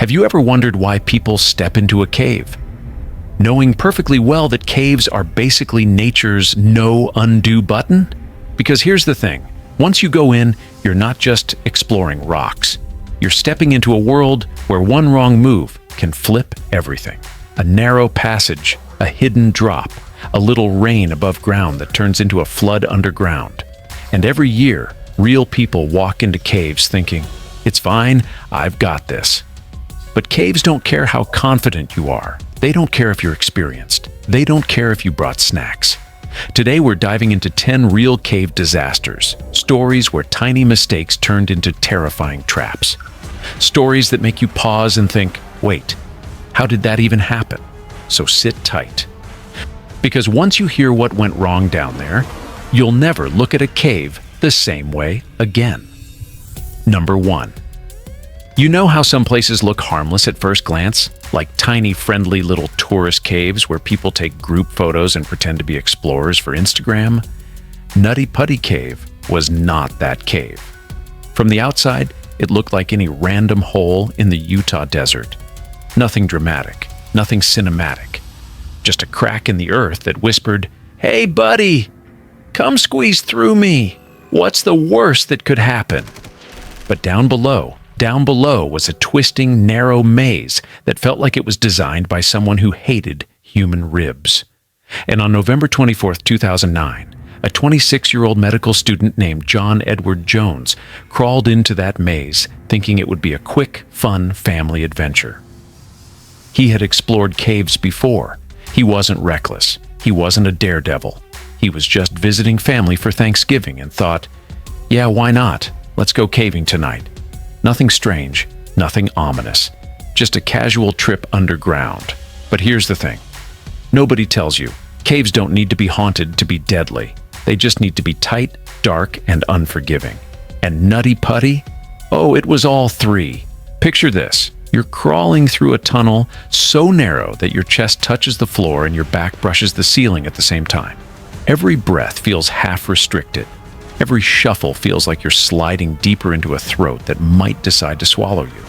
Have you ever wondered why people step into a cave? Knowing perfectly well that caves are basically nature's no undo button? Because here's the thing, once you go in, you're not just exploring rocks. You're stepping into a world where one wrong move can flip everything. A narrow passage, a hidden drop, a little rain above ground that turns into a flood underground. And every year, real people walk into caves thinking, "It's fine, I've got this." But caves don't care how confident you are. They don't care if you're experienced. They don't care if you brought snacks. Today we're diving into 10 real cave disasters, stories where tiny mistakes turned into terrifying traps. Stories that make you pause and think, wait, how did that even happen? So sit tight. Because once you hear what went wrong down there, you'll never look at a cave the same way again. Number 1. You know how some places look harmless at first glance? Like tiny, friendly little tourist caves where people take group photos and pretend to be explorers for Instagram? Nutty Putty Cave was not that cave. From the outside, it looked like any random hole in the Utah desert. Nothing dramatic, nothing cinematic. Just a crack in the earth that whispered, "Hey buddy, come squeeze through me. What's the worst that could happen?" But down below was a twisting, narrow maze that felt like it was designed by someone who hated human ribs. And on November 24th, 2009, a 26-year-old medical student named John Edward Jones crawled into that maze thinking it would be a quick, fun family adventure. He had explored caves before. He wasn't reckless. He wasn't a daredevil. He was just visiting family for Thanksgiving and thought, yeah, why not? Let's go caving tonight. Nothing strange, nothing ominous, just a casual trip underground. But here's the thing. Nobody tells you, caves don't need to be haunted to be deadly. They just need to be tight, dark, and unforgiving. And Nutty Putty? Oh, it was all three. Picture this. You're crawling through a tunnel so narrow that your chest touches the floor and your back brushes the ceiling at the same time. Every breath feels half restricted. Every shuffle feels like you're sliding deeper into a throat that might decide to swallow you.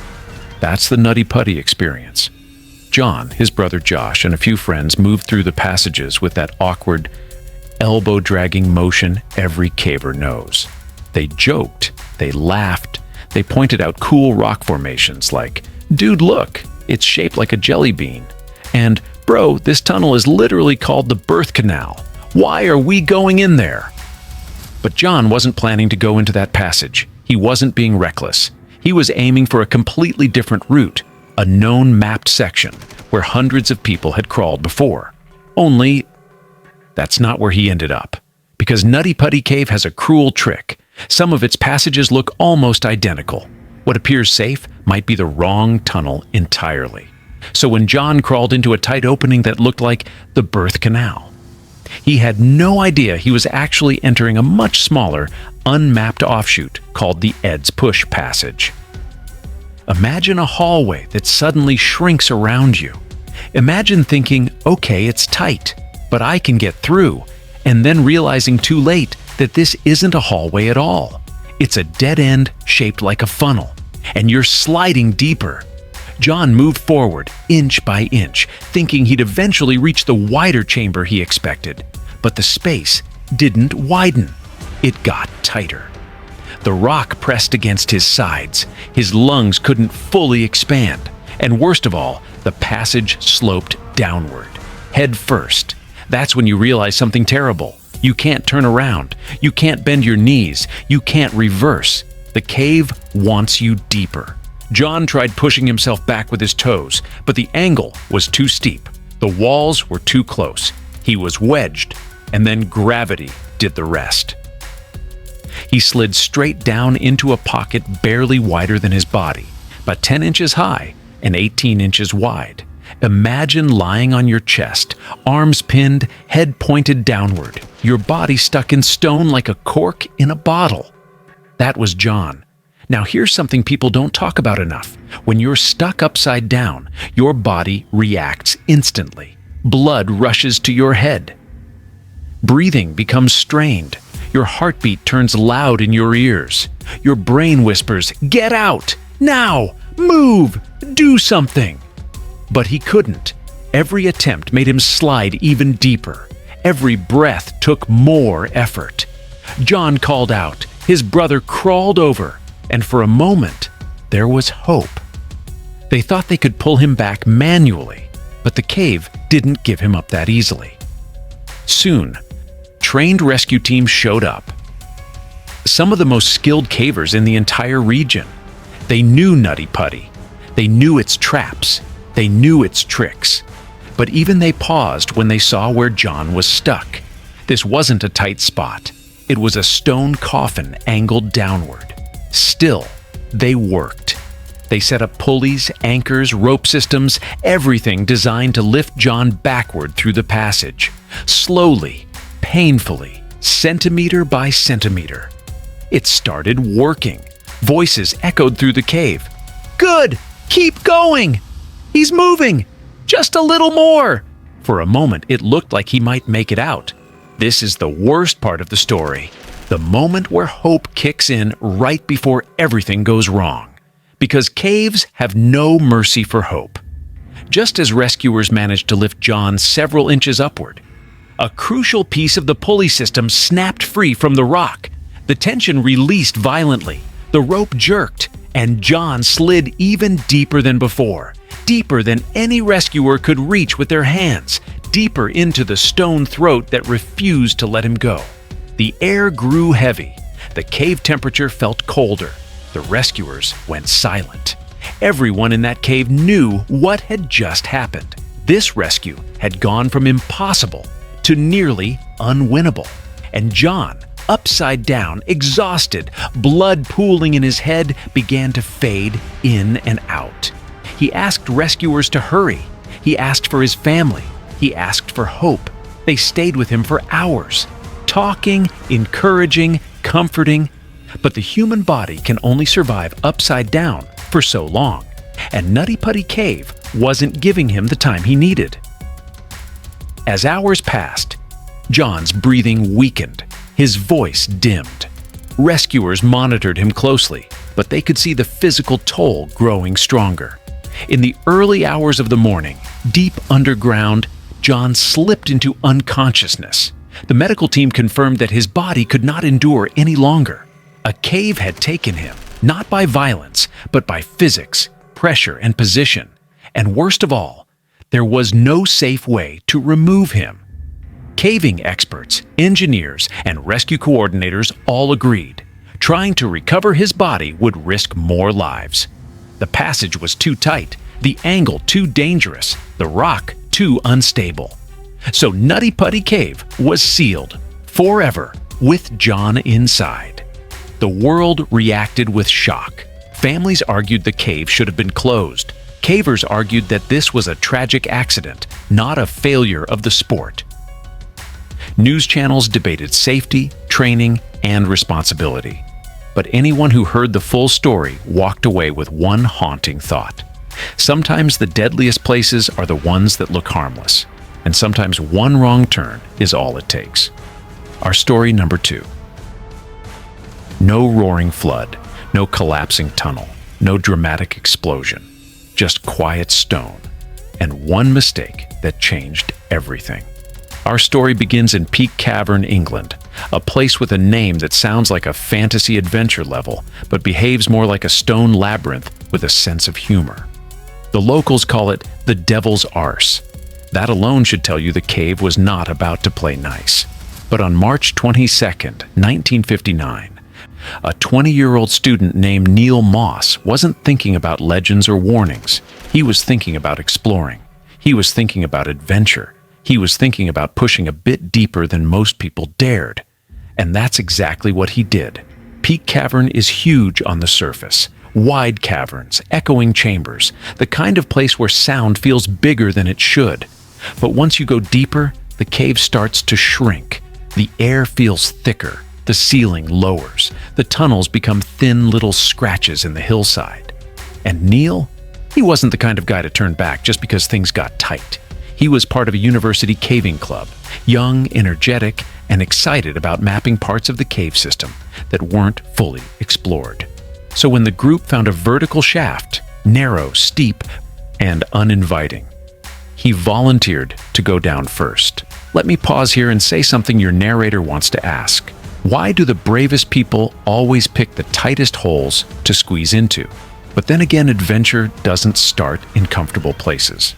That's the Nutty Putty experience. John, his brother Josh, and a few friends moved through the passages with that awkward, elbow-dragging motion every caver knows. They joked, they laughed, they pointed out cool rock formations like, "Dude, look, it's shaped like a jelly bean," and "Bro, this tunnel is literally called the birth canal. Why are we going in there?" But John wasn't planning to go into that passage. He wasn't being reckless. He was aiming for a completely different route, a known mapped section where hundreds of people had crawled before. Only, that's not where he ended up. Because Nutty Putty Cave has a cruel trick. Some of its passages look almost identical. What appears safe might be the wrong tunnel entirely. So when John crawled into a tight opening that looked like the birth canal, he had no idea he was actually entering a much smaller, unmapped offshoot called the Ed's Push Passage. Imagine a hallway that suddenly shrinks around you. Imagine thinking, okay, it's tight, but I can get through, and then realizing too late that this isn't a hallway at all. It's a dead end shaped like a funnel, and you're sliding deeper. John moved forward, inch by inch, thinking he'd eventually reach the wider chamber he expected. But the space didn't widen. It got tighter. The rock pressed against his sides. His lungs couldn't fully expand. And worst of all, the passage sloped downward, head first. That's when you realize something terrible. You can't turn around. You can't bend your knees. You can't reverse. The cave wants you deeper. John tried pushing himself back with his toes, but the angle was too steep. The walls were too close. He was wedged, and then gravity did the rest. He slid straight down into a pocket barely wider than his body, about 10 inches high and 18 inches wide. Imagine lying on your chest, arms pinned, head pointed downward, your body stuck in stone like a cork in a bottle. That was John. Now here's something people don't talk about enough. When you're stuck upside down, your body reacts instantly. Blood rushes to your head. Breathing becomes strained. Your heartbeat turns loud in your ears. Your brain whispers, "Get out! Now! Move! Do something! But he couldn't. Every attempt made him slide even deeper. Every breath took more effort. John called out. His brother crawled over, and for a moment, there was hope. They thought they could pull him back manually, but the cave didn't give him up that easily. Soon, trained rescue teams showed up. Some of the most skilled cavers in the entire region. They knew Nutty Putty. They knew its traps. They knew its tricks. But even they paused when they saw where John was stuck. This wasn't a tight spot. It was a stone coffin angled downward. Still, they worked. They set up pulleys, anchors, rope systems, everything designed to lift John backward through the passage. Slowly, painfully, centimeter by centimeter. It started working. Voices echoed through the cave. "Good! Keep going! He's moving! Just a little more!" For a moment, it looked like he might make it out. This is the worst part of the story. The moment where hope kicks in right before everything goes wrong. Because caves have no mercy for hope. Just as rescuers managed to lift John several inches upward, a crucial piece of the pulley system snapped free from the rock. The tension released violently, the rope jerked, and John slid even deeper than before, deeper than any rescuer could reach with their hands, deeper into the stone throat that refused to let him go. The air grew heavy. The cave temperature felt colder. The rescuers went silent. Everyone in that cave knew what had just happened. This rescue had gone from impossible to nearly unwinnable. And John, upside down, exhausted, blood pooling in his head, began to fade in and out. He asked rescuers to hurry. He asked for his family. He asked for hope. They stayed with him for hours, talking, encouraging, comforting. But the human body can only survive upside down for so long, and Nutty Putty Cave wasn't giving him the time he needed. As hours passed, John's breathing weakened. His voice dimmed. Rescuers monitored him closely, but they could see the physical toll growing stronger. In the early hours of the morning, deep underground, John slipped into unconsciousness. The medical team confirmed that his body could not endure any longer. A cave had taken him, not by violence, but by physics, pressure, and position. And worst of all, there was no safe way to remove him. Caving experts, engineers, and rescue coordinators all agreed. Trying to recover his body would risk more lives. The passage was too tight, the angle too dangerous, the rock too unstable. So Nutty Putty Cave was sealed, forever, with John inside. The world reacted with shock. Families argued the cave should have been closed. Cavers argued that this was a tragic accident, not a failure of the sport. News channels debated safety, training, and responsibility. But anyone who heard the full story walked away with one haunting thought. Sometimes the deadliest places are the ones that look harmless, and sometimes one wrong turn is all it takes. Our story number 2. No roaring flood, no collapsing tunnel, no dramatic explosion, just quiet stone, and one mistake that changed everything. Our story begins in Peak Cavern, England, a place with a name that sounds like a fantasy adventure level, but behaves more like a stone labyrinth with a sense of humor. The locals call it the Devil's Arse. That alone should tell you the cave was not about to play nice. But on March 22nd, 1959, a 20-year-old student named Neil Moss wasn't thinking about legends or warnings. He was thinking about exploring. He was thinking about adventure. He was thinking about pushing a bit deeper than most people dared. And that's exactly what he did. Peak Cavern is huge on the surface. Wide caverns, echoing chambers, the kind of place where sound feels bigger than it should. But once you go deeper, the cave starts to shrink. The air feels thicker. The ceiling lowers. The tunnels become thin little scratches in the hillside. And Neil? He wasn't the kind of guy to turn back just because things got tight. He was part of a university caving club, young, energetic, and excited about mapping parts of the cave system that weren't fully explored. So when the group found a vertical shaft, narrow, steep, and uninviting. He volunteered to go down first. Let me pause here and say something your narrator wants to ask. Why do the bravest people always pick the tightest holes to squeeze into? But then again, adventure doesn't start in comfortable places.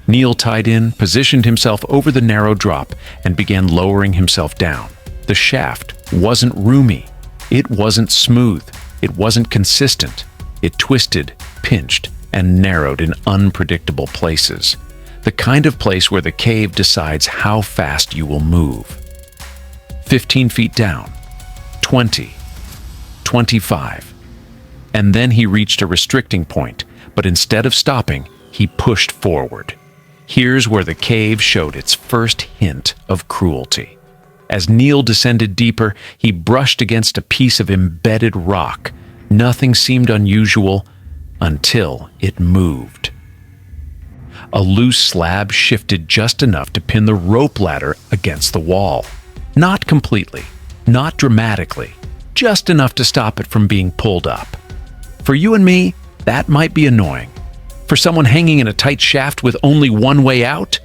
Neil tied in, positioned himself over the narrow drop, and began lowering himself down. The shaft wasn't roomy. It wasn't smooth. It wasn't consistent. It twisted, pinched, and narrowed in unpredictable places. The kind of place where the cave decides how fast you will move. 15 feet down, 20, 25. And then he reached a restricting point, but instead of stopping, he pushed forward. Here's where the cave showed its first hint of cruelty. As Neil descended deeper, he brushed against a piece of embedded rock. Nothing seemed unusual until it moved. A loose slab shifted just enough to pin the rope ladder against the wall. Not completely, not dramatically, just enough to stop it from being pulled up. For you and me, that might be annoying. For someone hanging in a tight shaft with only one way out,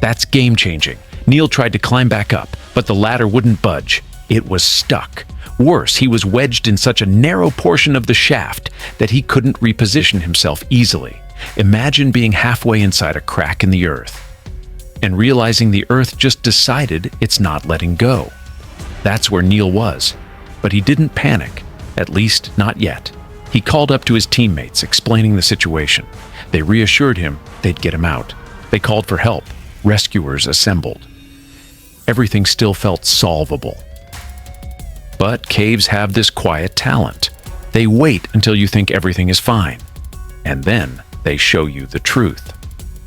that's game-changing. Neil tried to climb back up, but the ladder wouldn't budge. It was stuck. Worse, he was wedged in such a narrow portion of the shaft that he couldn't reposition himself easily. Imagine being halfway inside a crack in the earth and realizing the earth just decided it's not letting go. That's where Neil was, but he didn't panic, at least not yet. He called up to his teammates, explaining the situation. They reassured him they'd get him out. They called for help. Rescuers assembled. Everything still felt solvable. But caves have this quiet talent. They wait until you think everything is fine, and then they show you the truth.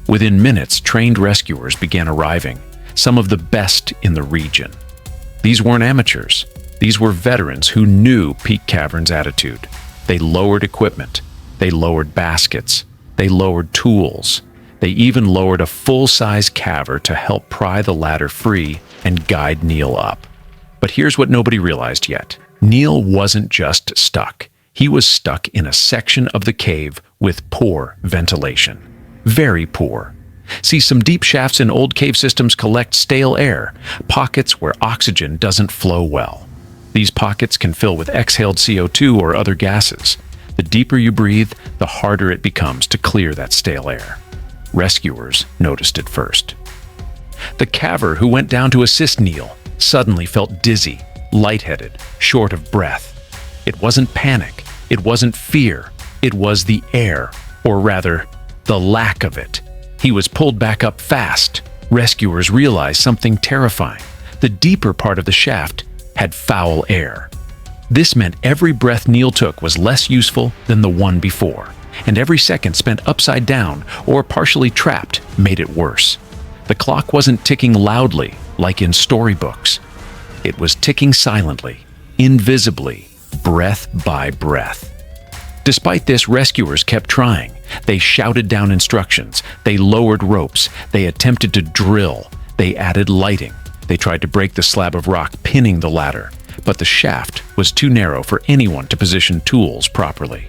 Within minutes, trained rescuers began arriving, some of the best in the region. These weren't amateurs. These were veterans who knew Peak Cavern's attitude. They lowered equipment. They lowered baskets. They lowered tools. They even lowered a full-size caver to help pry the ladder free and guide Neil up. But here's what nobody realized yet. Neil wasn't just stuck. He was stuck in a section of the cave with poor ventilation. Very poor. See, some deep shafts in old cave systems collect stale air, pockets where oxygen doesn't flow well. These pockets can fill with exhaled CO2 or other gases. The deeper you breathe, the harder it becomes to clear that stale air. Rescuers noticed it first. The caver who went down to assist Neil suddenly felt dizzy, lightheaded, short of breath. It wasn't panic. It wasn't fear. It was the air, or rather, the lack of it. He was pulled back up fast. Rescuers realized something terrifying. The deeper part of the shaft had foul air. This meant every breath Neil took was less useful than the one before, and every second spent upside down or partially trapped made it worse. The clock wasn't ticking loudly, like in storybooks. It was ticking silently, invisibly, breath by breath. Despite this, rescuers kept trying. They shouted down instructions. They lowered ropes. They attempted to drill. They added lighting. They tried to break the slab of rock pinning the ladder, but the shaft was too narrow for anyone to position tools properly.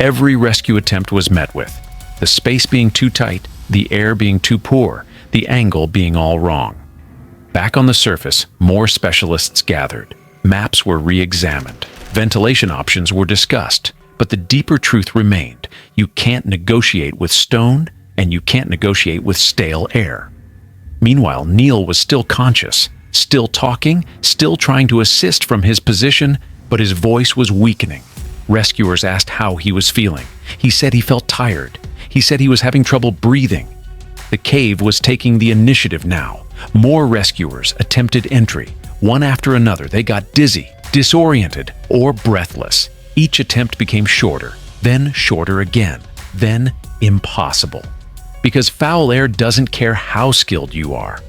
Every rescue attempt was met with the space being too tight, the air being too poor, the angle being all wrong. Back on the surface, more specialists gathered. Maps were re-examined. Ventilation options were discussed. But the deeper truth remained. You can't negotiate with stone, and you can't negotiate with stale air. Meanwhile, Neil was still conscious, still talking, still trying to assist from his position, but his voice was weakening. Rescuers asked how he was feeling. He said he felt tired. He said he was having trouble breathing. The cave was taking the initiative now. More rescuers attempted entry. One after another, they got dizzy, disoriented, or breathless. Each attempt became shorter, then shorter again, then impossible. Because foul air doesn't care how skilled you are.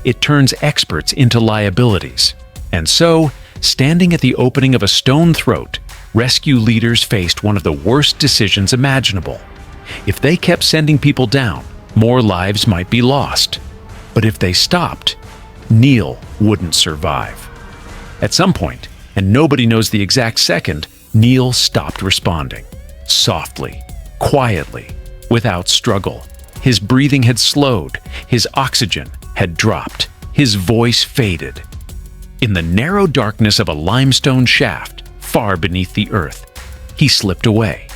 It turns experts into liabilities. And so, standing at the opening of a stone throat, rescue leaders faced one of the worst decisions imaginable. If they kept sending people down, more lives might be lost. But if they stopped, Neil wouldn't survive. At some point, and nobody knows the exact second, Neil stopped responding. softly, quietly, without struggle. His breathing had slowed, his oxygen had dropped, his voice faded. In the narrow darkness of a limestone shaft, far beneath the earth, he slipped away.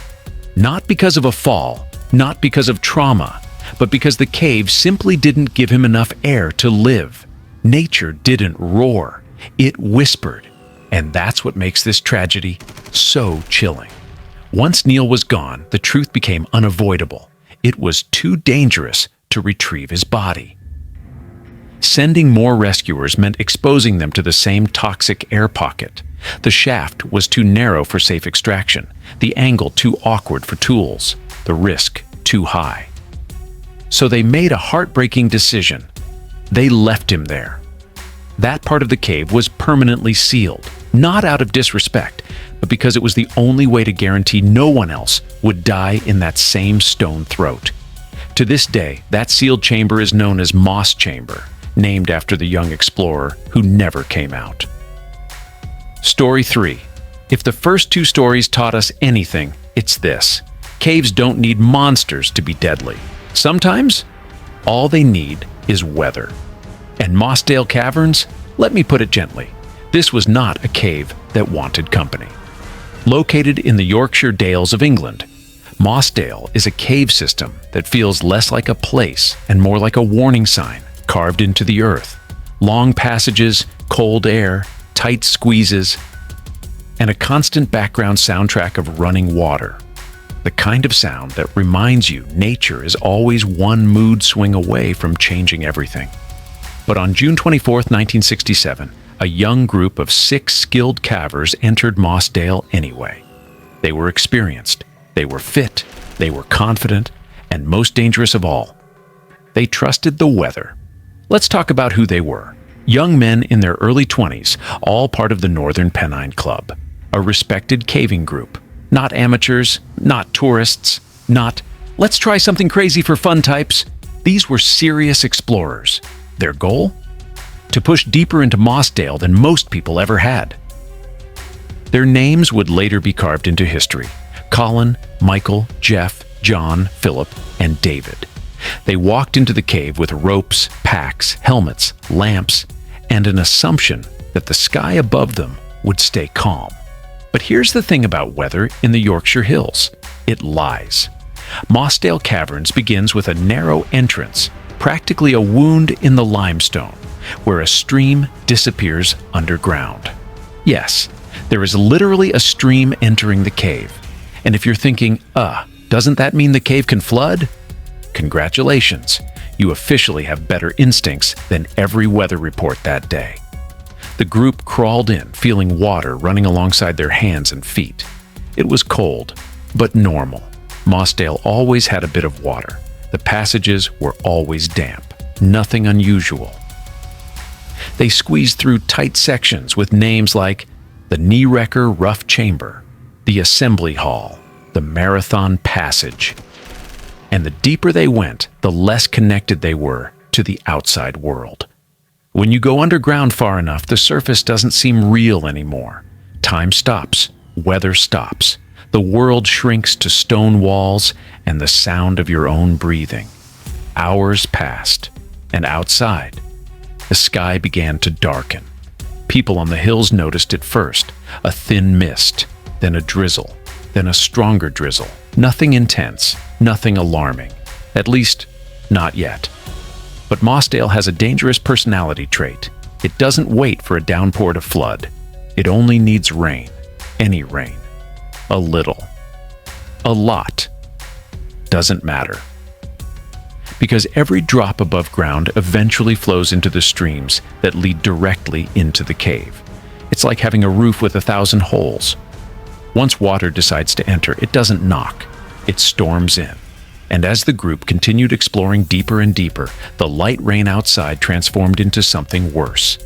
Not because of a fall, not because of trauma, but because the cave simply didn't give him enough air to live. Nature didn't roar, it whispered. And that's what makes this tragedy so chilling. Once Neil was gone, the truth became unavoidable. It was too dangerous to retrieve his body. Sending more rescuers meant exposing them to the same toxic air pocket. The shaft was too narrow for safe extraction, the angle too awkward for tools, the risk too high. So they made a heartbreaking decision. They left him there. That part of the cave was permanently sealed, not out of disrespect, but because it was the only way to guarantee no one else would die in that same stone throat. To this day, that sealed chamber is known as Moss Chamber, named after the young explorer who never came out. Story 3. If the first two stories taught us anything, it's this. Caves don't need monsters to be deadly. Sometimes, all they need is weather. And Mossdale Caverns? Let me put it gently. This was not a cave that wanted company. Located in the Yorkshire Dales of England, Mossdale is a cave system that feels less like a place and more like a warning sign carved into the earth. Long passages, cold air, tight squeezes, and a constant background soundtrack of running water. The kind of sound that reminds you nature is always one mood swing away from changing everything. But on June 24, 1967, a young group of 6 skilled cavers entered Mossdale anyway. They were experienced, they were fit, they were confident, and most dangerous of all, they trusted the weather. Let's talk about who they were. Young men in their early 20s, all part of the Northern Pennine Club, a respected caving group. Not amateurs, not tourists, not, let's try something crazy for fun types. These were serious explorers. Their goal? To push deeper into Mossdale than most people ever had. Their names would later be carved into history. Colin, Michael, Jeff, John, Philip, and David. They walked into the cave with ropes, packs, helmets, lamps, and an assumption that the sky above them would stay calm. But here's the thing about weather in the Yorkshire Hills. It lies. Mossdale Caverns begins with a narrow entrance, practically a wound in the limestone, where a stream disappears underground. Yes, there is literally a stream entering the cave. And if you're thinking, doesn't that mean the cave can flood? Congratulations, you officially have better instincts than every weather report that day. The group crawled in, feeling water running alongside their hands and feet. It was cold, but normal. Mossdale always had a bit of water. The passages were always damp. Nothing unusual. They squeezed through tight sections with names like the Knee Wrecker Rough Chamber, the Assembly Hall, the Marathon Passage. And the deeper they went, the less connected they were to the outside world. When you go underground far enough, the surface doesn't seem real anymore. Time stops, weather stops, the world shrinks to stone walls and the sound of your own breathing. Hours passed, and outside, the sky began to darken. People on the hills noticed it first, a thin mist, then a drizzle, then a stronger drizzle. Nothing intense, nothing alarming. At least, not yet. But Mossdale has a dangerous personality trait. It doesn't wait for a downpour to flood. It only needs rain. Any rain. A little. A lot. Doesn't matter. Because every drop above ground eventually flows into the streams that lead directly into the cave. It's like having a roof with 1,000 holes. Once water decides to enter, it doesn't knock. It storms in. And as the group continued exploring deeper and deeper, the light rain outside transformed into something worse.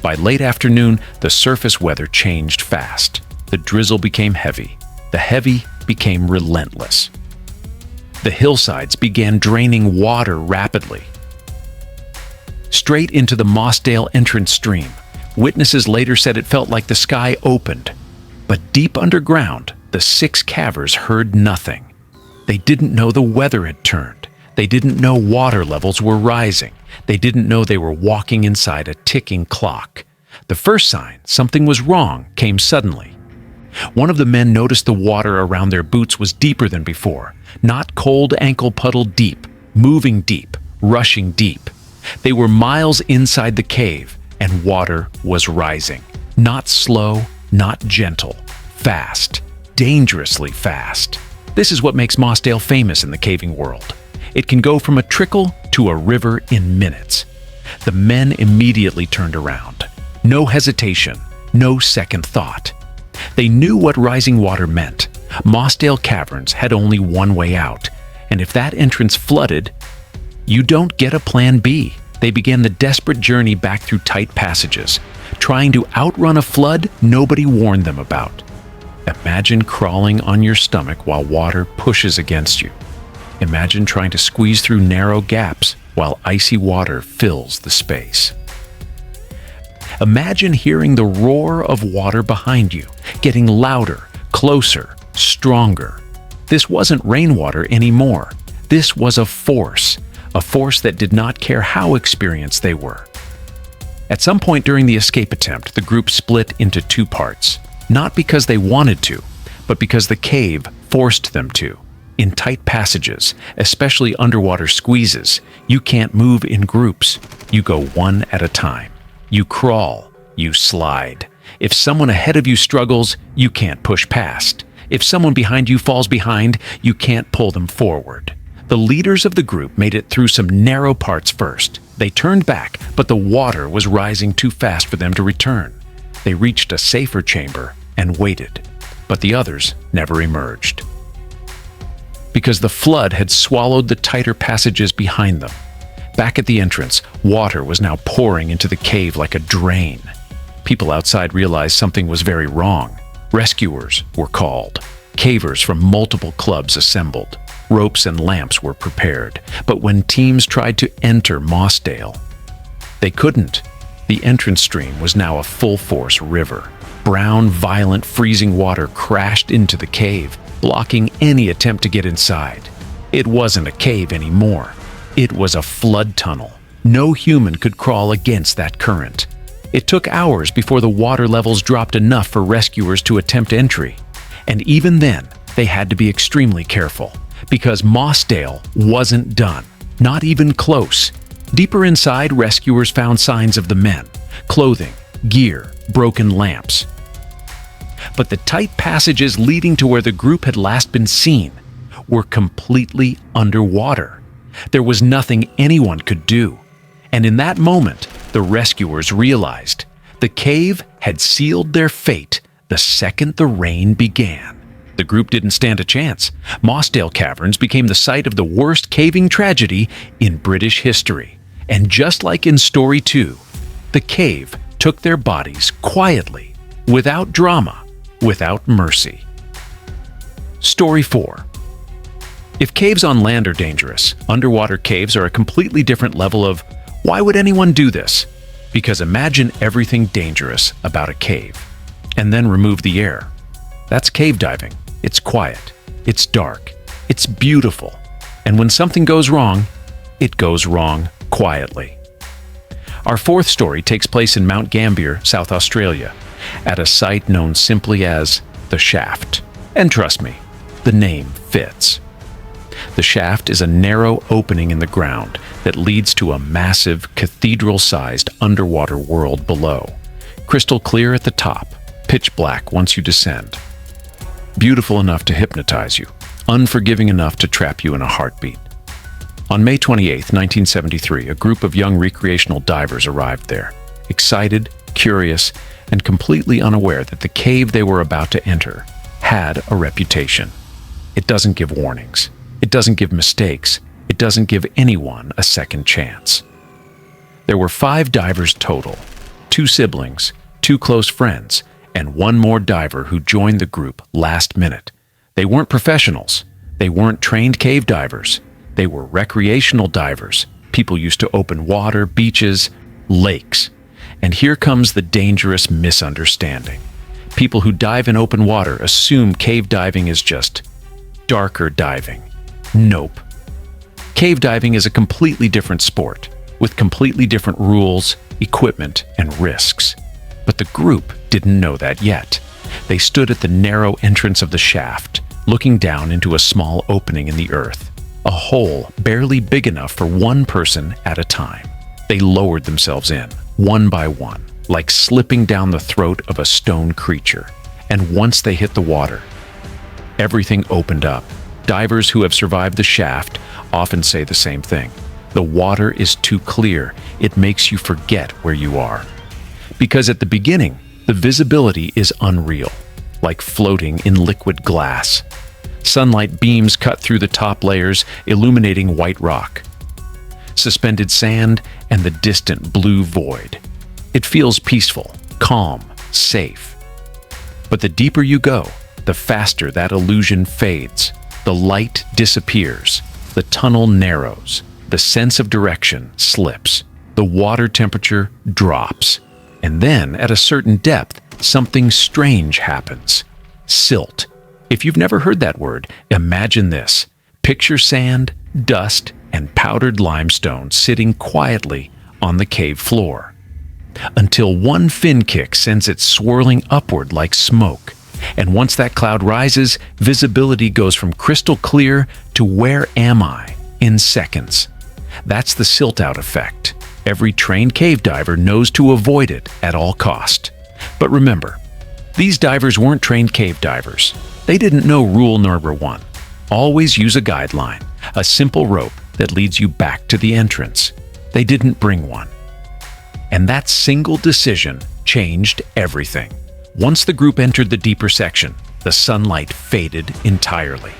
By late afternoon, the surface weather changed fast. The drizzle became heavy. The heavy became relentless. The hillsides began draining water rapidly. Straight into the Mossdale entrance stream. Witnesses later said it felt like the sky opened. But deep underground, The 6 cavers heard nothing. They didn't know the weather had turned. They didn't know water levels were rising. They didn't know they were walking inside a ticking clock. The first sign something was wrong came suddenly. One of the men noticed the water around their boots was deeper than before, not cold ankle puddle deep, moving deep, rushing deep. They were miles inside the cave, and water was rising. Not slow, not gentle, fast, dangerously fast. This is what makes Mossdale famous in the caving world. It can go from a trickle to a river in minutes. The men immediately turned around. No hesitation, no second thought. They knew what rising water meant. Mossdale Caverns had only one way out, and if that entrance flooded, you don't get a plan B. They began the desperate journey back through tight passages, trying to outrun a flood nobody warned them about. Imagine crawling on your stomach while water pushes against you. Imagine trying to squeeze through narrow gaps while icy water fills the space. Imagine hearing the roar of water behind you, getting louder, closer, stronger. This wasn't rainwater anymore. This was a force that did not care how experienced they were. At some point during the escape attempt, the group split into 2 parts, not because they wanted to, but because the cave forced them to. In tight passages, especially underwater squeezes, you can't move in groups. You go one at a time. You crawl, you slide. If someone ahead of you struggles, you can't push past. If someone behind you falls behind, you can't pull them forward. The leaders of the group made it through some narrow parts first. They turned back, but the water was rising too fast for them to return. They reached a safer chamber and waited, but the others never emerged. Because the flood had swallowed the tighter passages behind them. Back at the entrance, water was now pouring into the cave like a drain. People outside realized something was very wrong. Rescuers were called. Cavers from multiple clubs assembled. Ropes and lamps were prepared. But when teams tried to enter Mossdale, they couldn't. The entrance stream was now a full-force river. Brown, violent, freezing water crashed into the cave, blocking any attempt to get inside. It wasn't a cave anymore. It was a flood tunnel. No human could crawl against that current. It took hours before the water levels dropped enough for rescuers to attempt entry. And even then, they had to be extremely careful, because Mossdale wasn't done, not even close. Deeper inside, rescuers found signs of the men: clothing, gear, broken lamps. But the tight passages leading to where the group had last been seen were completely underwater. There was nothing anyone could do. And in that moment, the rescuers realized the cave had sealed their fate the second the rain began. The group didn't stand a chance. Mossdale Caverns became the site of the worst caving tragedy in British history. And just like in Story 2, the cave took their bodies quietly, without drama, without mercy. Story 4. If caves on land are dangerous, underwater caves are a completely different level of, why would anyone do this? Because imagine everything dangerous about a cave, and then remove the air. That's cave diving. It's quiet, it's dark, it's beautiful, and when something goes wrong, it goes wrong quietly. Our 4th story takes place in Mount Gambier, South Australia, at a site known simply as The Shaft. And trust me, the name fits. The shaft is a narrow opening in the ground that leads to a massive, cathedral-sized underwater world below. Crystal clear at the top, pitch black once you descend. Beautiful enough to hypnotize you, unforgiving enough to trap you in a heartbeat. On May 28, 1973, a group of young recreational divers arrived there, excited, curious, and completely unaware that the cave they were about to enter had a reputation. It doesn't give warnings. It doesn't give mistakes. It doesn't give anyone a second chance. There were 5 divers total, 2 siblings, 2 close friends, and 1 more diver who joined the group last minute. They weren't professionals. They weren't trained cave divers. They were recreational divers, people used to open water, beaches, lakes. And here comes the dangerous misunderstanding. People who dive in open water assume cave diving is just darker diving. Nope. Cave diving is a completely different sport, with completely different rules, equipment, and risks. But the group didn't know that yet. They stood at the narrow entrance of the shaft, looking down into a small opening in the earth, a hole barely big enough for one person at a time. They lowered themselves in, one by one, like slipping down the throat of a stone creature. And once they hit the water, everything opened up. Divers who have survived the shaft often say the same thing. The water is too clear. It makes you forget where you are. Because at the beginning, the visibility is unreal, like floating in liquid glass. Sunlight beams cut through the top layers, illuminating white rock, suspended sand, and the distant blue void. It feels peaceful, calm, safe. But the deeper you go, the faster that illusion fades. The light disappears, the tunnel narrows, the sense of direction slips, the water temperature drops, and then at a certain depth, something strange happens. Silt. If you've never heard that word, imagine this. Picture sand, dust, and powdered limestone sitting quietly on the cave floor, until one fin kick sends it swirling upward like smoke. And once that cloud rises, visibility goes from crystal clear to where am I in seconds. That's the silt-out effect. Every trained cave diver knows to avoid it at all cost. But remember, these divers weren't trained cave divers. They didn't know rule number one. Always use a guideline, a simple rope that leads you back to the entrance. They didn't bring one. And that single decision changed everything. Once the group entered the deeper section, the sunlight faded entirely.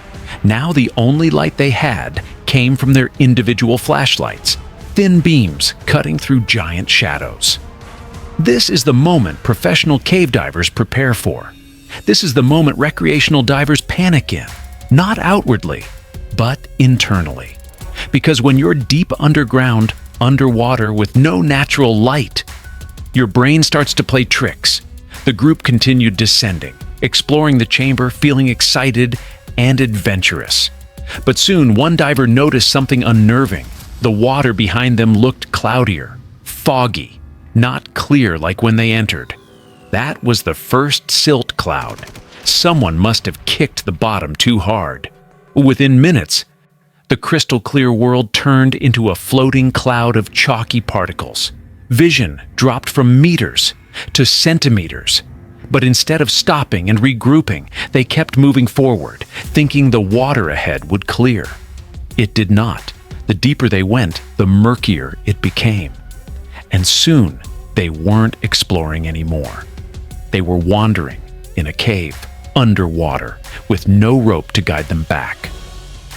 Now the only light they had came from their individual flashlights, thin beams cutting through giant shadows. This is the moment professional cave divers prepare for. This is the moment recreational divers panic in, not outwardly, but internally. Because when you're deep underground, underwater with no natural light, your brain starts to play tricks. The group continued descending, exploring the chamber, feeling excited and adventurous. But soon, one diver noticed something unnerving. The water behind them looked cloudier, foggy, not clear like when they entered. That was the first silt cloud. Someone must have kicked the bottom too hard. Within minutes, the crystal clear world turned into a floating cloud of chalky particles. Vision dropped from meters to centimeters. But instead of stopping and regrouping, they kept moving forward, thinking the water ahead would clear. It did not. The deeper they went, the murkier it became. And soon, they weren't exploring anymore. They were wandering in a cave, underwater, with no rope to guide them back.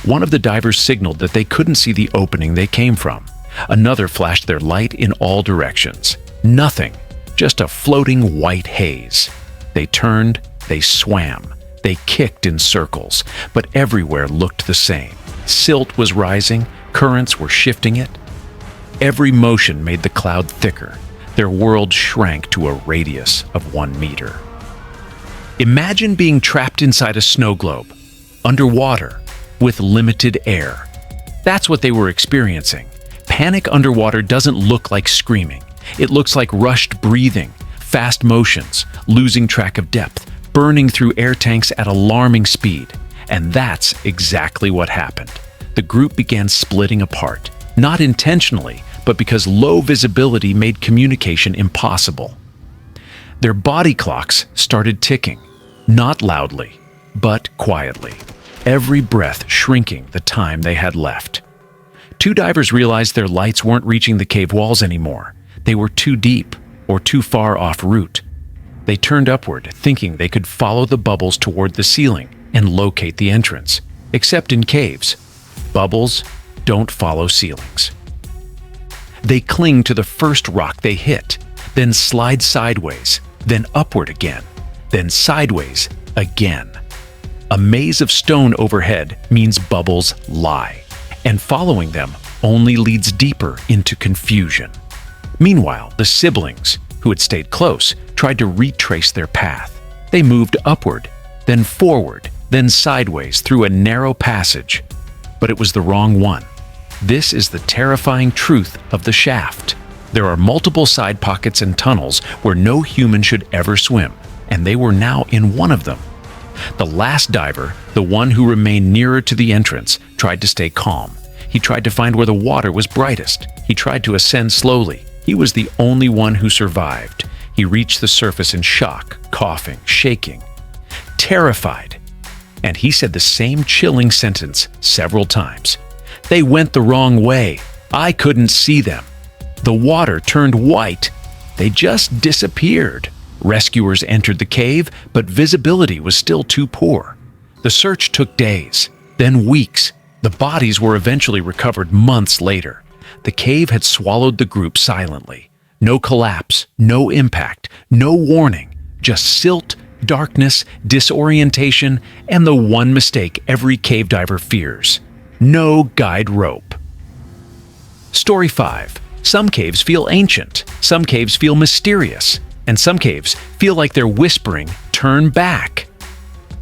One of the divers signaled that they couldn't see the opening they came from. Another flashed their light in all directions. Nothing, just a floating white haze. They turned, they swam, they kicked in circles, but everywhere looked the same. Silt was rising, currents were shifting it. Every motion made the cloud thicker. Their world shrank to a radius of 1 meter. Imagine being trapped inside a snow globe, underwater, with limited air. That's what they were experiencing. Panic underwater doesn't look like screaming. It looks like rushed breathing, fast motions, losing track of depth, burning through air tanks at alarming speed. And that's exactly what happened. The group began splitting apart, not intentionally, but because low visibility made communication impossible. Their body clocks started ticking, not loudly, but quietly, every breath shrinking the time they had left. 2 divers realized their lights weren't reaching the cave walls anymore. They were too deep or too far off route. They turned upward, thinking they could follow the bubbles toward the ceiling and locate the entrance. Except in caves, bubbles don't follow ceilings. They cling to the first rock they hit, then slide sideways, then upward again, then sideways again. A maze of stone overhead means bubbles lie, and following them only leads deeper into confusion. Meanwhile, the siblings, who had stayed close, tried to retrace their path. They moved upward, then forward, then sideways through a narrow passage. But it was the wrong one. This is the terrifying truth of the shaft. There are multiple side pockets and tunnels where no human should ever swim, and they were now in one of them. The last diver, the one who remained nearer to the entrance, tried to stay calm. He tried to find where the water was brightest. He tried to ascend slowly. He was the only one who survived. He reached the surface in shock, coughing, shaking, terrified. And he said the same chilling sentence several times. They went the wrong way. I couldn't see them. The water turned white. They just disappeared. Rescuers entered the cave, but visibility was still too poor. The search took days, then weeks. The bodies were eventually recovered months later. The cave had swallowed the group silently. No collapse, no impact, no warning, just silt, darkness, disorientation, and the one mistake every cave diver fears: no guide rope. Story 5. Some caves feel ancient, some caves feel mysterious, and some caves feel like they're whispering, "Turn back."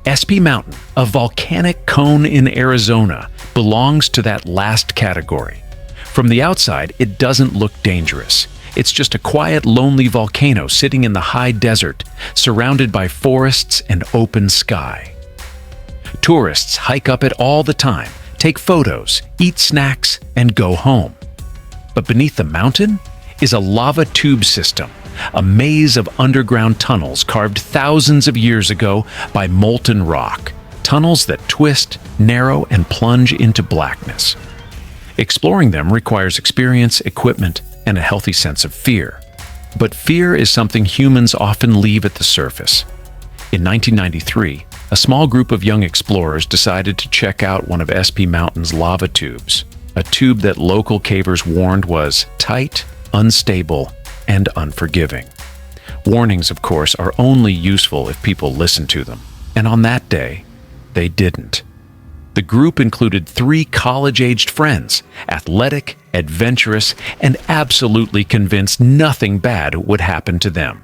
Espy Mountain, a volcanic cone in Arizona, belongs to that last category. From the outside, it doesn't look dangerous. It's just a quiet, lonely volcano sitting in the high desert, surrounded by forests and open sky. Tourists hike up it all the time, take photos, eat snacks, and go home. But beneath the mountain is a lava tube system, a maze of underground tunnels carved thousands of years ago by molten rock, tunnels that twist, narrow, and plunge into blackness. Exploring them requires experience, equipment, and a healthy sense of fear. But fear is something humans often leave at the surface. In 1993, a small group of young explorers decided to check out one of Espy Mountain's lava tubes, a tube that local cavers warned was tight, unstable, and unforgiving. Warnings, of course, are only useful if people listen to them, and on that day, they didn't. The group included 3 college-aged friends, athletic, adventurous, and absolutely convinced nothing bad would happen to them.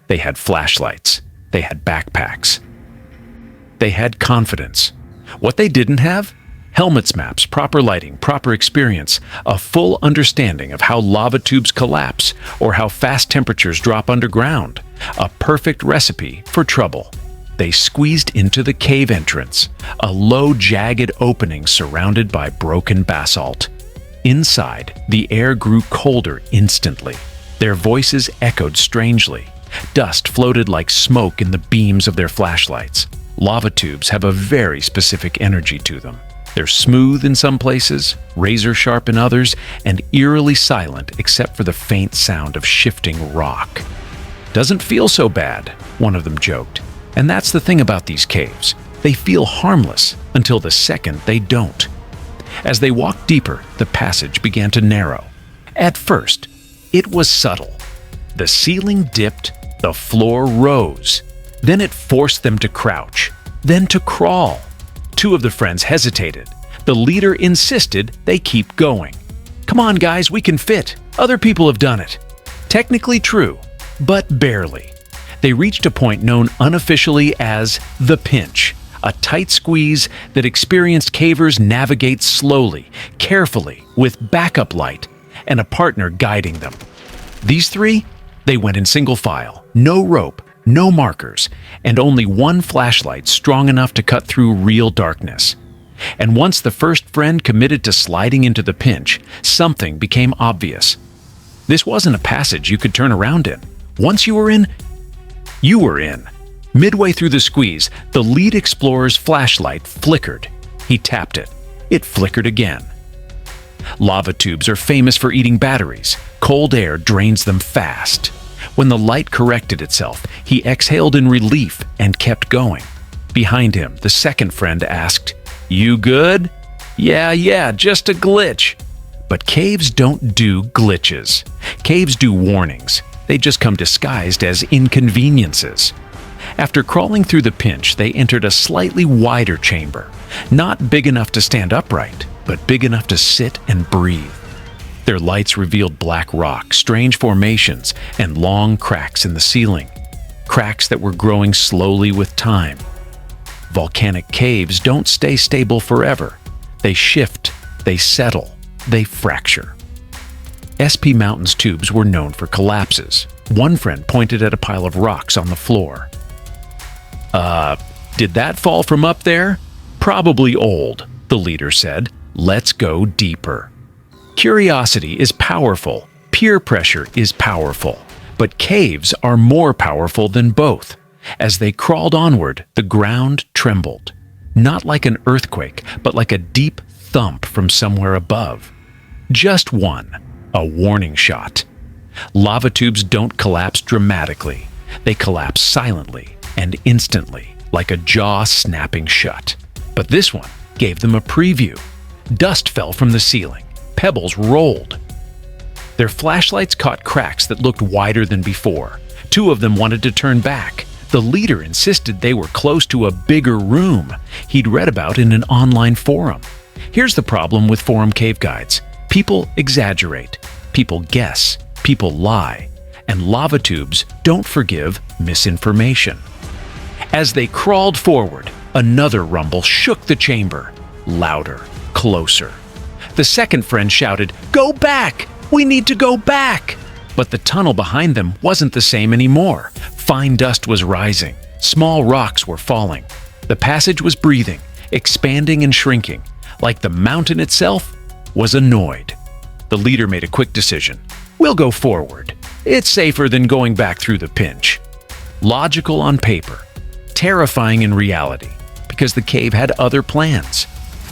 They had flashlights. They had backpacks. They had confidence. What they didn't have? Helmets, maps, proper lighting, proper experience, a full understanding of how lava tubes collapse or how fast temperatures drop underground. A perfect recipe for trouble. They squeezed into the cave entrance, a low, jagged opening surrounded by broken basalt. Inside, the air grew colder instantly. Their voices echoed strangely. Dust floated like smoke in the beams of their flashlights. Lava tubes have a very specific energy to them. They're smooth in some places, razor-sharp in others, and eerily silent except for the faint sound of shifting rock. "Doesn't feel so bad," one of them joked. And that's the thing about these caves. They feel harmless until the second they don't. As they walked deeper, the passage began to narrow. At first, it was subtle. The ceiling dipped, the floor rose. Then it forced them to crouch, then to crawl. 2 of the friends hesitated. The leader insisted they keep going. "Come on, guys, we can fit. Other people have done it." Technically true, but barely. They reached a point known unofficially as the pinch, a tight squeeze that experienced cavers navigate slowly, carefully, with backup light and a partner guiding them. These 3, they went in single file, no rope, no markers, and only one flashlight strong enough to cut through real darkness. And once the first friend committed to sliding into the pinch, something became obvious. This wasn't a passage you could turn around in. Once you were in, you were in. Midway through the squeeze, the lead explorer's flashlight flickered. He tapped it. It flickered again. Lava tubes are famous for eating batteries. Cold air drains them fast. When the light corrected itself, he exhaled in relief and kept going. Behind him, the second friend asked, "You good?" Yeah, just a glitch." But caves don't do glitches. Caves do warnings. They just come disguised as inconveniences. After crawling through the pinch, they entered a slightly wider chamber, not big enough to stand upright, but big enough to sit and breathe. Their lights revealed black rock, strange formations, and long cracks in the ceiling. cracks that were growing slowly with time. Volcanic caves don't stay stable forever. They shift, they settle, they fracture. SP Mountain's tubes were known for collapses. One friend pointed at a pile of rocks on the floor. Did that fall from up there? Probably old, the leader said. Let's go deeper. Curiosity is powerful. Peer pressure is powerful. But caves are more powerful than both. As they crawled onward, the ground trembled. Not like an earthquake, but like a deep thump from somewhere above. Just one, a warning shot. Lava tubes don't collapse dramatically. They collapse silently and instantly, like a jaw snapping shut. But this one gave them a preview. Dust fell from the ceiling. Pebbles rolled. Their flashlights caught cracks that looked wider than before. Two of them wanted to turn back. The leader insisted they were close to a bigger room he'd read about in an online forum. Here's the problem with forum cave guides. People exaggerate. People guess. People lie. And lava tubes don't forgive misinformation. As they crawled forward, another rumble shook the chamber. Louder, closer. The second friend shouted, "Go back! We need to go back!" But the tunnel behind them wasn't the same anymore. Fine dust was rising. Small rocks were falling. The passage was breathing, expanding and shrinking, like the mountain itself was annoyed. The leader made a quick decision. We'll go forward. It's safer than going back through the pinch. Logical on paper, terrifying in reality, because the cave had other plans.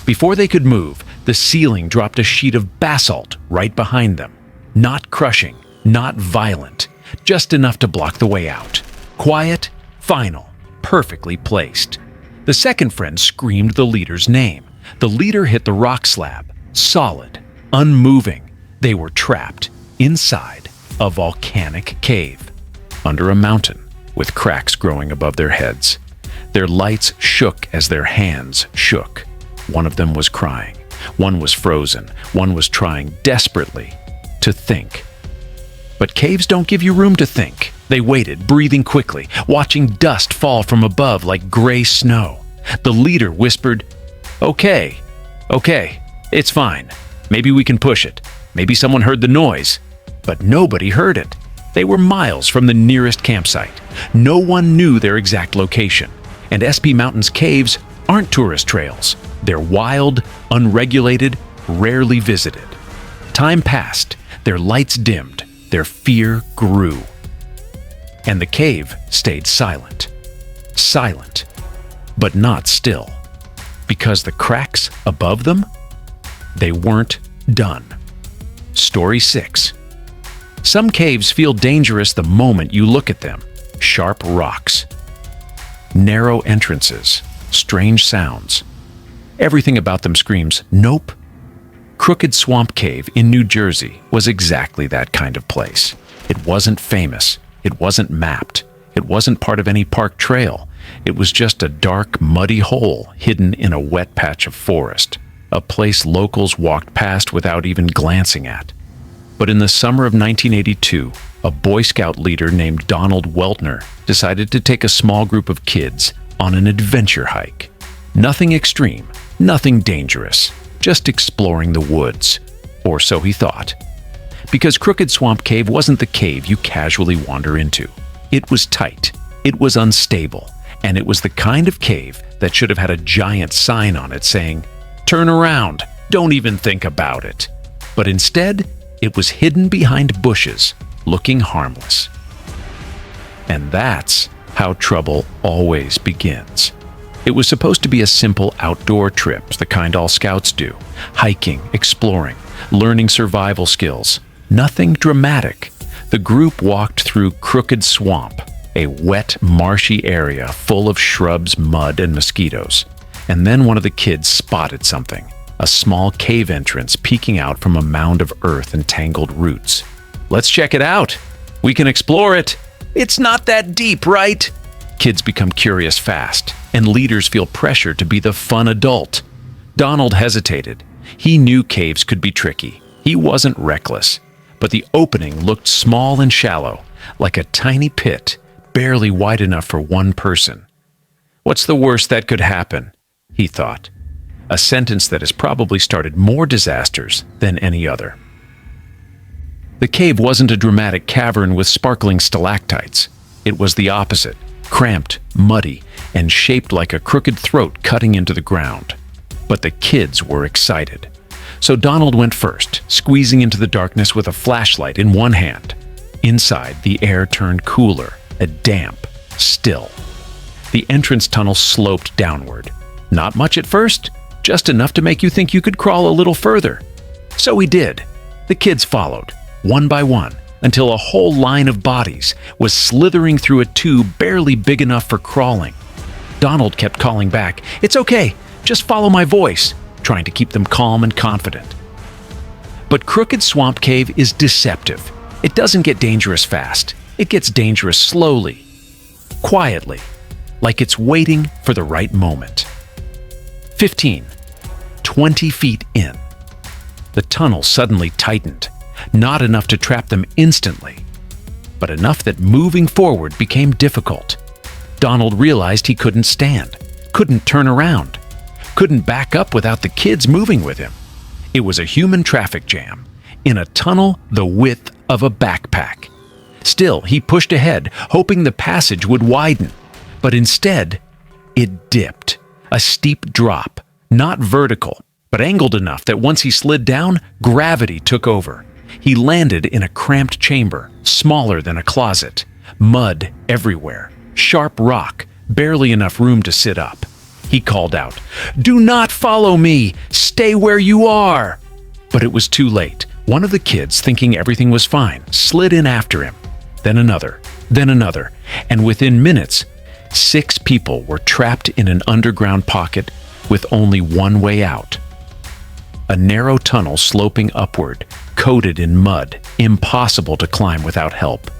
Before they could move, the ceiling dropped a sheet of basalt right behind them. Not crushing, not violent, just enough to block the way out. Quiet, final, perfectly placed. The second friend screamed the leader's name. The leader hit the rock slab, solid, unmoving. They were trapped inside a volcanic cave, under a mountain, with cracks growing above their heads. Their lights shook as their hands shook. One of them was crying. One was frozen. One was trying desperately to think. But caves don't give you room to think. They waited, breathing quickly, watching dust fall from above like gray snow. The leader whispered, Okay, it's fine. Maybe we can push it. Maybe someone heard the noise." But nobody heard it. They were miles from the nearest campsite. No one knew their exact location. And SP Mountain's caves aren't tourist trails. They're wild, unregulated, rarely visited. Time passed. Their lights dimmed. Their fear grew. And the cave stayed silent. Silent, but not still. Because the cracks above them, they weren't done. Story 6. Some caves feel dangerous the moment you look at them. Sharp rocks, narrow entrances, strange sounds. Everything about them screams, nope. Crooked Swamp Cave in New Jersey was exactly that kind of place. It wasn't famous. It wasn't mapped. It wasn't part of any park trail. It was just a dark, muddy hole hidden in a wet patch of forest, a place locals walked past without even glancing at. But in the summer of 1982, a Boy Scout leader named Donald Weltner decided to take a small group of kids on an adventure hike. Nothing extreme, nothing dangerous, just exploring the woods. Or so he thought. Because Crooked Swamp Cave wasn't the cave you casually wander into. It was tight, it was unstable, and it was the kind of cave that should have had a giant sign on it saying, "Turn around, don't even think about it." But instead, it was hidden behind bushes, looking harmless. And that's how trouble always begins. It was supposed to be a simple outdoor trip, the kind all scouts do. Hiking, exploring, learning survival skills. Nothing dramatic. The group walked through Crooked Swamp, a wet, marshy area full of shrubs, mud, and mosquitoes. And then one of the kids spotted something. A small cave entrance peeking out from a mound of earth and tangled roots. "Let's check it out. We can explore it. It's not that deep, right?" Kids become curious fast, and leaders feel pressure to be the fun adult. Donald hesitated. He knew caves could be tricky. He wasn't reckless. But the opening looked small and shallow, like a tiny pit, barely wide enough for one person. What's the worst that could happen? He thought. A sentence that has probably started more disasters than any other. The cave wasn't a dramatic cavern with sparkling stalactites. It was the opposite, cramped, muddy, and shaped like a crooked throat cutting into the ground. But the kids were excited. So Donald went first, squeezing into the darkness with a flashlight in one hand. Inside, the air turned cooler, a damp, still. The entrance tunnel sloped downward. Not much at first, just enough to make you think you could crawl a little further. So he did. The kids followed, one by one, until a whole line of bodies was slithering through a tube barely big enough for crawling. Donald kept calling back, "It's okay, just follow my voice," trying to keep them calm and confident. But Crooked Swamp Cave is deceptive. It doesn't get dangerous fast. It gets dangerous slowly, quietly, like it's waiting for the right moment. 15. 20 feet in. The tunnel suddenly tightened, not enough to trap them instantly, but enough that moving forward became difficult. Donald realized he couldn't stand, couldn't turn around, couldn't back up without the kids moving with him. It was a human traffic jam, in a tunnel the width of a backpack. Still, he pushed ahead, hoping the passage would widen, but instead, it dipped. A steep drop, not vertical, but angled enough that once he slid down, gravity took over. He landed in a cramped chamber, smaller than a closet. Mud everywhere, sharp rock, barely enough room to sit up. He called out, "Do not follow me! Stay where you are!" But it was too late. One of the kids, thinking everything was fine, slid in after him. Then another, and within minutes, 6 people were trapped in an underground pocket with only one way out. A narrow tunnel sloping upward, coated in mud, impossible to climb without help.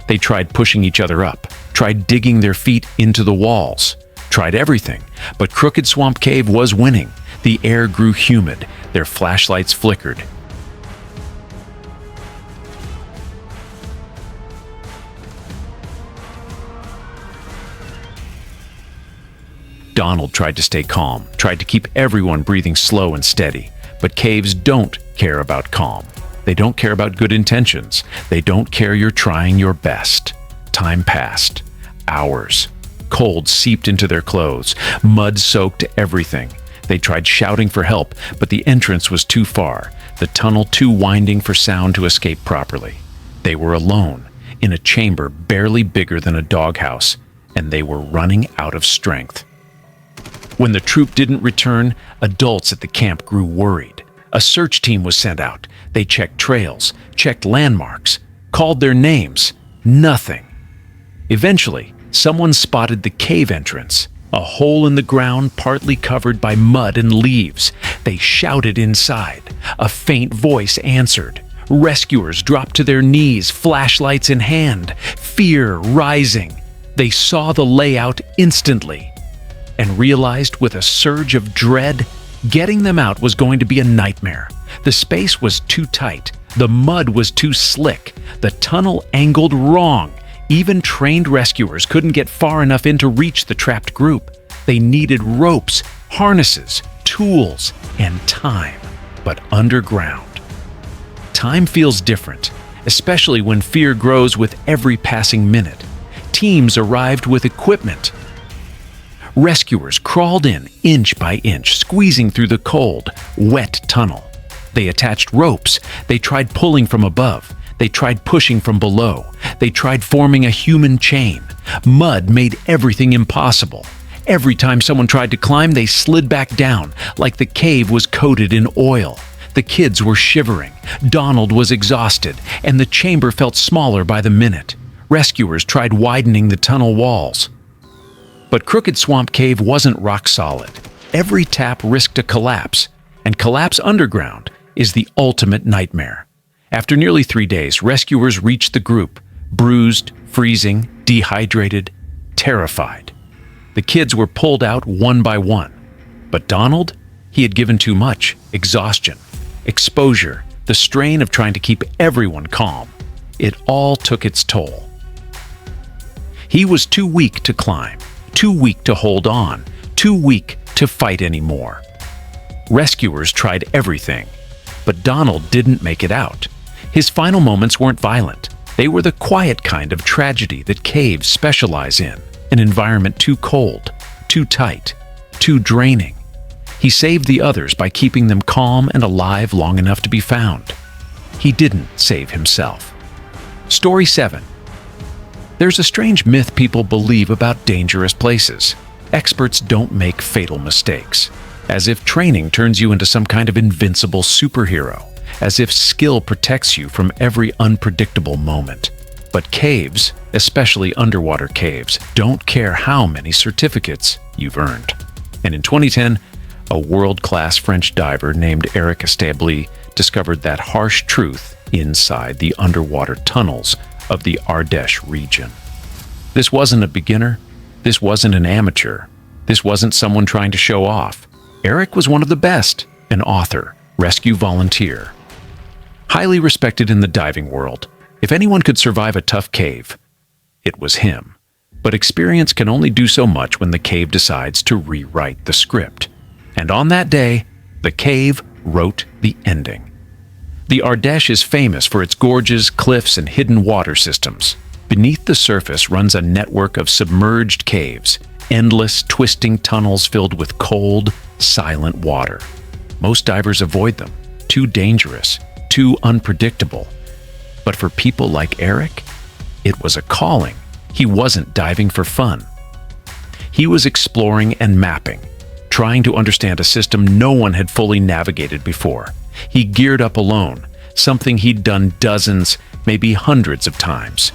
They tried pushing each other up, tried digging their feet into the walls, tried everything, but Crooked Swamp Cave was winning. The air grew humid, their flashlights flickered. Donald tried to stay calm, tried to keep everyone breathing slow and steady. But caves don't care about calm. They don't care about good intentions. They don't care you're trying your best. Time passed. Hours. Cold seeped into their clothes. Mud soaked everything. They tried shouting for help, but the entrance was too far, the tunnel too winding for sound to escape properly. They were alone, in a chamber barely bigger than a doghouse, and they were running out of strength. When the troop didn't return, adults at the camp grew worried. A search team was sent out. They checked trails, checked landmarks, called their names. Nothing. Eventually, someone spotted the cave entrance, a hole in the ground partly covered by mud and leaves. They shouted inside. A faint voice answered. Rescuers dropped to their knees, flashlights in hand, fear rising. They saw the layout instantly and realized with a surge of dread, getting them out was going to be a nightmare. The space was too tight. The mud was too slick. The tunnel angled wrong. Even trained rescuers couldn't get far enough in to reach the trapped group. They needed ropes, harnesses, tools, and time. But underground. Time feels different, especially when fear grows with every passing minute. Teams arrived with equipment. Rescuers crawled in inch by inch, squeezing through the cold, wet tunnel. They attached ropes. They tried pulling from above. They tried pushing from below. They tried forming a human chain. Mud made everything impossible. Every time someone tried to climb, they slid back down, like the cave was coated in oil. The kids were shivering. Donald was exhausted, and the chamber felt smaller by the minute. Rescuers tried widening the tunnel walls. But Crooked Swamp Cave wasn't rock solid. Every tap risked a collapse, and collapse underground is the ultimate nightmare. After nearly 3 days, rescuers reached the group, bruised, freezing, dehydrated, terrified. The kids were pulled out one by one. But Donald? He had given too much. Exhaustion, exposure, the strain of trying to keep everyone calm. It all took its toll. He was too weak to climb, too weak to hold on, too weak to fight anymore. Rescuers tried everything, but Donald didn't make it out. His final moments weren't violent. They were the quiet kind of tragedy that caves specialize in, an environment too cold, too tight, too draining. He saved the others by keeping them calm and alive long enough to be found. He didn't save himself. Story 7. There's a strange myth people believe about dangerous places. Experts don't make fatal mistakes. As if training turns you into some kind of invincible superhero. As if skill protects you from every unpredictable moment. But caves, especially underwater caves, don't care how many certificates you've earned. And in 2010, a world-class French diver named Eric Establis discovered that harsh truth inside the underwater tunnels of the Ardèche region. This wasn't a beginner. This wasn't an amateur. This wasn't someone trying to show off. Eric was one of the best, an author, rescue volunteer. Highly respected in the diving world. If anyone could survive a tough cave, it was him. But experience can only do so much when the cave decides to rewrite the script. And on that day, the cave wrote the ending. The Ardèche is famous for its gorges, cliffs, and hidden water systems. Beneath the surface runs a network of submerged caves, endless, twisting tunnels filled with cold, silent water. Most divers avoid them. Too dangerous, too unpredictable. But for people like Eric, it was a calling. He wasn't diving for fun. He was exploring and mapping, trying to understand a system no one had fully navigated before. He geared up alone, something he'd done dozens, maybe hundreds of times.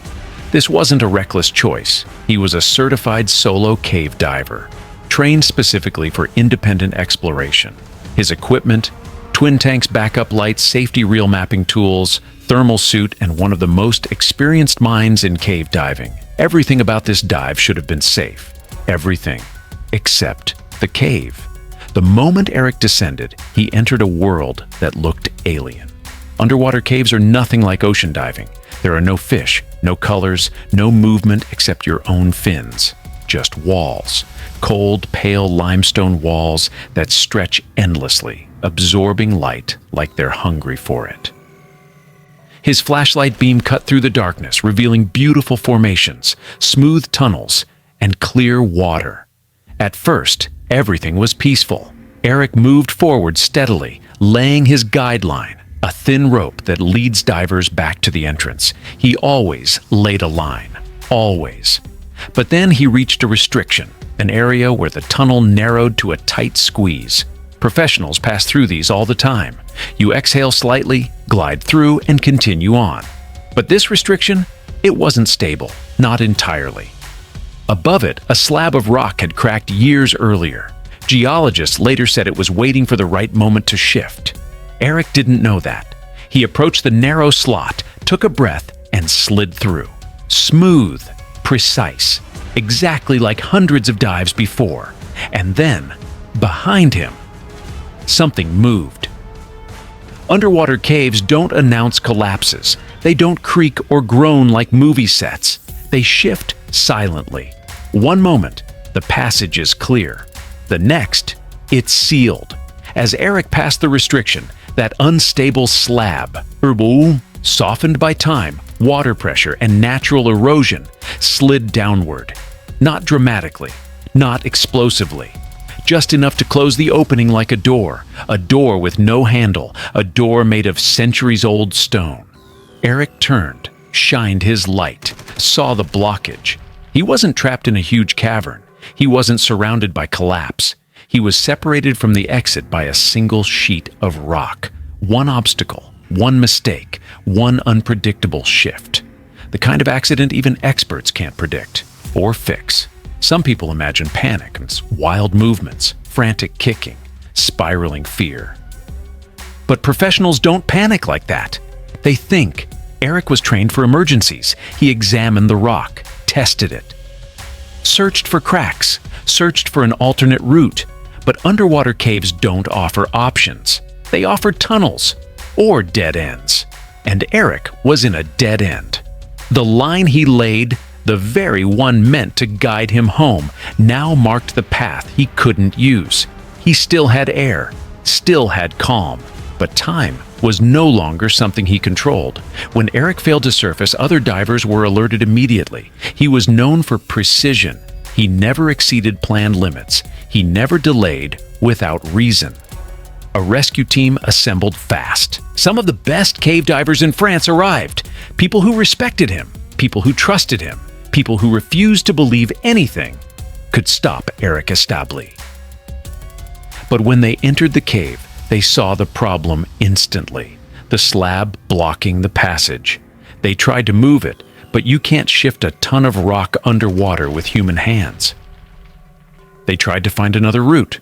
This wasn't a reckless choice. He was a certified solo cave diver, trained specifically for independent exploration. His equipment, twin tanks, backup lights, safety reel mapping tools, thermal suit, and one of the most experienced minds in cave diving. Everything about this dive should have been safe. Everything, except the cave. The moment Eric descended, he entered a world that looked alien. Underwater caves are nothing like ocean diving. There are no fish, no colors, no movement except your own fins. Just walls. Cold, pale limestone walls that stretch endlessly, absorbing light like they're hungry for it. His flashlight beam cut through the darkness, revealing beautiful formations, smooth tunnels, and clear water. At first, everything was peaceful. Eric moved forward steadily, laying his guideline, a thin rope that leads divers back to the entrance. He always laid a line. Always. But then he reached a restriction, an area where the tunnel narrowed to a tight squeeze. Professionals pass through these all the time. You exhale slightly, glide through, and continue on. But this restriction, it wasn't stable, not entirely. Above it, a slab of rock had cracked years earlier. Geologists later said it was waiting for the right moment to shift. Eric didn't know that. He approached the narrow slot, took a breath, and slid through. Smooth, precise, exactly like hundreds of dives before. And then, behind him, something moved. Underwater caves don't announce collapses. They don't creak or groan like movie sets. They shift silently. One moment, the passage is clear. The next, it's sealed. As Eric passed the restriction, that unstable slab, softened by time, water pressure, and natural erosion, slid downward. Not dramatically, not explosively. Just enough to close the opening like a door with no handle, a door made of centuries-old stone. Eric turned, shined his light, saw the blockage. He wasn't trapped in a huge cavern. He wasn't surrounded by collapse. He was separated from the exit by a single sheet of rock. One obstacle, one mistake, one unpredictable shift. The kind of accident even experts can't predict or fix. Some people imagine panic and wild movements, frantic kicking, spiraling fear. But professionals don't panic like that. They think. Eric was trained for emergencies. He examined the rock, tested it, searched for cracks, searched for an alternate route. But underwater caves don't offer options. They offer tunnels or dead ends. And Eric was in a dead end. The line he laid, The very one meant to guide him home now marked the path he couldn't use. He still had air, still had calm, but time was no longer something he controlled. When Eric failed to surface, other divers were alerted immediately. He was known for precision. He never exceeded planned limits. He never delayed without reason. A rescue team assembled fast. Some of the best cave divers in France arrived. People who respected him, people who trusted him, people who refused to believe anything could stop Eric Establi. But when they entered the cave, they saw the problem instantly. The slab blocking the passage. They tried to move it, but you can't shift a ton of rock underwater with human hands. They tried to find another route.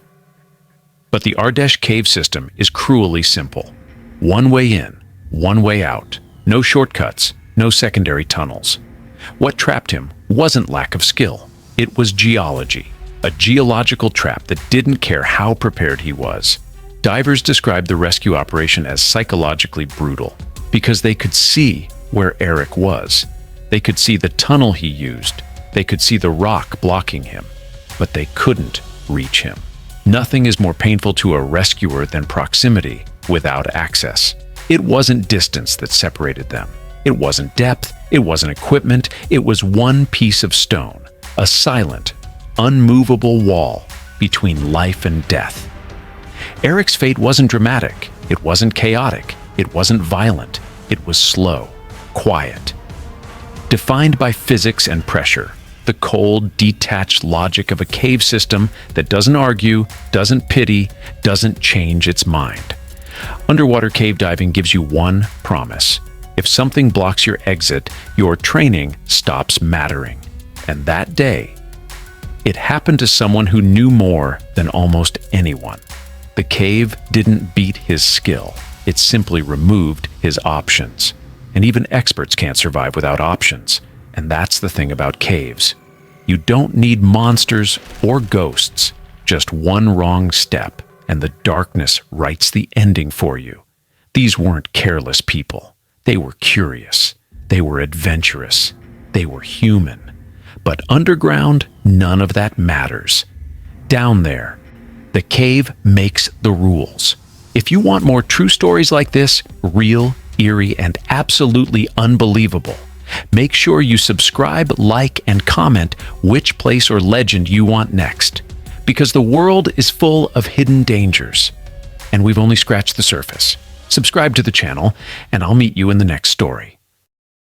But the Ardèche cave system is cruelly simple. One way in, one way out. No shortcuts, no secondary tunnels. What trapped him wasn't lack of skill. It was geology, a geological trap that didn't care how prepared he was. Divers described the rescue operation as psychologically brutal because they could see where Eric was. They could see the tunnel he used. They could see the rock blocking him, but they couldn't reach him. Nothing is more painful to a rescuer than proximity without access. It wasn't distance that separated them. It wasn't depth. It wasn't equipment. It was one piece of stone, a silent, unmovable wall between life and death. Eric's fate wasn't dramatic. It wasn't chaotic. It wasn't violent. It was slow, quiet. Defined by physics and pressure, the cold, detached logic of a cave system that doesn't argue, doesn't pity, doesn't change its mind. Underwater cave diving gives you one promise. If something blocks your exit, your training stops mattering. And that day, it happened to someone who knew more than almost anyone. The cave didn't beat his skill. It simply removed his options. And even experts can't survive without options. And that's the thing about caves. You don't need monsters or ghosts. Just one wrong step, and the darkness writes the ending for you. These weren't careless people. They were curious. They were adventurous. They were human. But underground, none of that matters. Down there, the cave makes the rules. If you want more true stories like this, real, eerie, and absolutely unbelievable, make sure you subscribe, like, and comment which place or legend you want next. Because the world is full of hidden dangers, and we've only scratched the surface. Subscribe to the channel, and I'll meet you in the next story.